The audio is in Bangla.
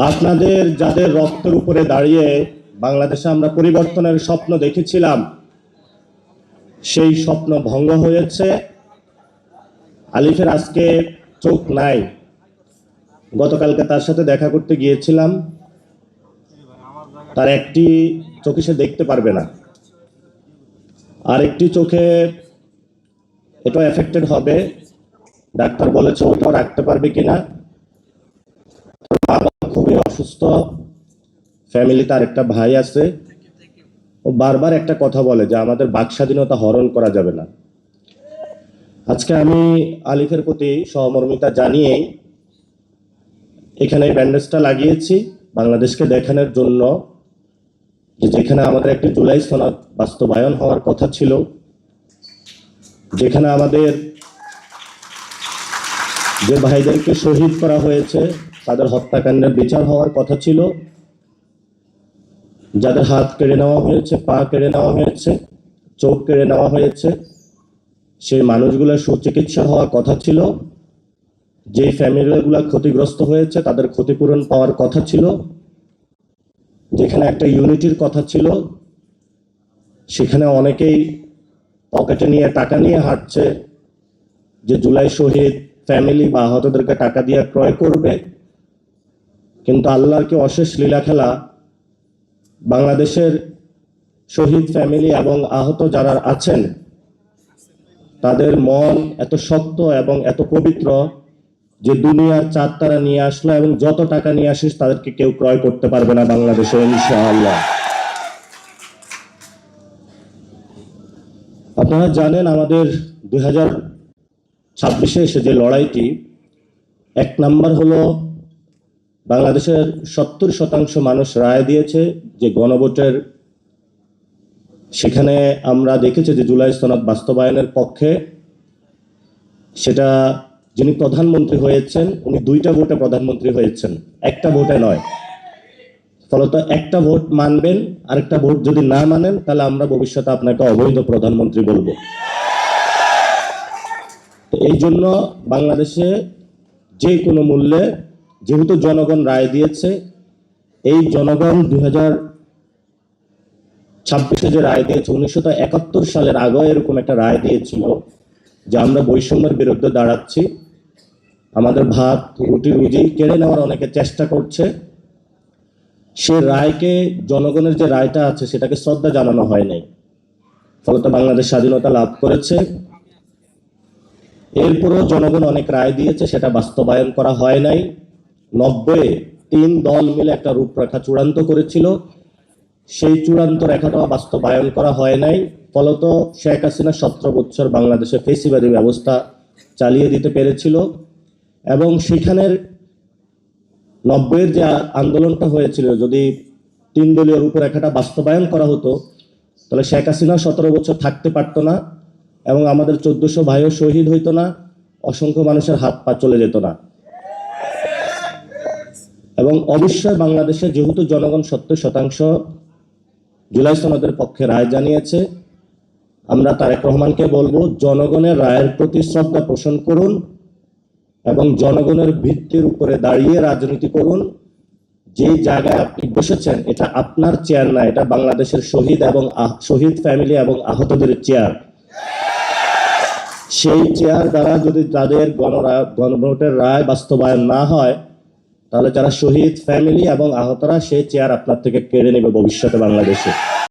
আপনাদের যাদের রক্তের উপরে দাঁড়িয়ে বাংলাদেশে আমরা পরিবর্তনের স্বপ্ন দেখেছিলাম, সেই স্বপ্ন ভঙ্গ হয়েছে। আলিফের আজকে চোখ নাই। গতকালকে তার সাথে দেখা করতে গিয়েছিলাম, তার একটি চোখে সে দেখতে পারবে না, আর একটি চোখে এটাও এফেক্টেড হবে। ডাক্তার বলেছে ওটাও রাখতে পারবে কিনা। খুবই অসুস্থ, ফ্যামিলি, তার একটা ভাই আছে। ও বারবার একটা কথা বলে যে আমাদের বাক স্বাধীনতা হরণ করা যাবে না। আজকে আমি আলিফের প্রতি সহমর্মিতা জানিয়ে এখানে ব্যান্ডেজটা লাগিয়েছি বাংলাদেশকে দেখানোর জন্য যে যেখানে আমাদের একটি জুলাই সনদ বাস্তবায়ন হওয়ার কথা ছিল, যেখানে আমাদের যে ভাইদেরকে শহীদ করা হয়েছে তাদের হত্যাকাণ্ডের বিচার হওয়ার কথা ছিল, যাদের হাত কেড়ে নেওয়া হয়েছে, পা কেড়ে নেওয়া হয়েছে, চোখ কেড়ে নেওয়া হয়েছে, সেই মানুষগুলোর সুচিকিৎসা হওয়ার কথা ছিল, যে ফ্যামিলিগুলো ক্ষতিগ্রস্ত হয়েছে তাদের ক্ষতিপূরণ পাওয়ার কথা ছিল, যেখানে একটা ইউনিটির কথা ছিল, সেখানে অনেকেই পকেটে নিয়ে টাকা নিয়ে হাঁটছে যে জুলাই শহীদ ফ্যামিলি বা আহতদেরকে টাকা দিয়ে ক্রয় করবে। কিন্তু আল্লাহর কি অশেষ লীলা খেলা, বাংলাদেশের শহীদ ফ্যামিলি এবং আহত যারা আছেন তাদের মন এত শক্ত এবং এত পবিত্র যে দুনিয়ার চাঁদ তারা নিয়ে আসলো এবং যত টাকা নিয়ে আসিস তাদেরকে কেউ ক্রয় করতে পারবে না বাংলাদেশে, ইনশাআল্লাহ। আপনারা জানেন আমাদের 2026-এ এসে যে লড়াইটি, এক নাম্বার হলো বাংলাদেশের 70% মানুষ রায় দিয়েছে যে গণভোটের, সেখানে আমরা দেখেছি যে জুলাই সনদ বাস্তবায়নের পক্ষে। সেটা যিনি প্রধানমন্ত্রী হয়েছেন উনি 2টা ভোটে প্রধানমন্ত্রী হয়েছেন, একটা ভোটে নয়। ফলত একটা ভোট মানবেন, আরেকটা ভোট যদি না মানেন তাহলে আমরা ভবিষ্যতে আপনাকে অবৈধ প্রধানমন্ত্রী বলবো। তো এই জন্য বাংলাদেশে যে কোনো মূল্যে, যেহেতু জনগণ রায় দিয়েছে, এই জনগণ 2026-এ যে রায় দিয়েছে, 1971 সালের আগে এরকম একটা রায় দিয়েছিল যে আমরা বৈষম্যের বিরুদ্ধে দাঁড়াচ্ছি, আমাদের ভাত রুটি রুজি কেড়ে নেওয়ার অনেকে চেষ্টা করছে। সে রায়কে, জনগণের যে রায়টা আছে সেটাকে শ্রদ্ধা জানানো হয় নাই, ফলত বাংলাদেশ স্বাধীনতা লাভ করেছে। এরপরও জনগণ অনেক রায় দিয়েছে, সেটা বাস্তবায়ন করা হয় নাই। 90-এ 3 দল মিলে একটা রূপরেখা চূড়ান্ত করেছিল, সেই চূড়ান্ত রেখাটাও বাস্তবায়ন করা হয় নাই। ফলত শেখ হাসিনা 17 বছর বাংলাদেশে ফেসিবাদী ব্যবস্থা চালিয়ে দিতে পেরেছিল। এবং সেখানের 90-এর যে আন্দোলনটা হয়েছিল, যদি 3 দলীয় রূপরেখাটা বাস্তবায়ন করা হতো তাহলে শেখ হাসিনা 17 বছর থাকতে পারতো না এবং আমাদের 1400 ভাইও শহীদ হইতো না, অসংখ্য মানুষের হাত পা চলে যেত না। এবং অবশ্যই বাংলাদেশে যেহেতু জনগণ 70% জুলাই সনদের পক্ষে রায় জানিয়েছে, আমরা তারেক রহমানকে বলবো জনগণের রায়ের প্রতি শ্রদ্ধা পোষণ করুন এবং জনগণের ভিত্তির উপরে দাঁড়িয়ে রাজনীতি করুন। যে জায়গায় আপনি বসেছেন এটা আপনার চেয়ার না, এটা বাংলাদেশের শহীদ এবং শহীদ ফ্যামিলি এবং আহতদের চেয়ার। সেই চেয়ার দ্বারা যদি তাদের গণভোটের রায় বাস্তবায়ন না হয় তাহলে যারা শহীদ ফ্যামিলি এবং আহতরা সেই চেয়ার আপনার থেকে কেড়ে নেবে ভবিষ্যতে বাংলাদেশে।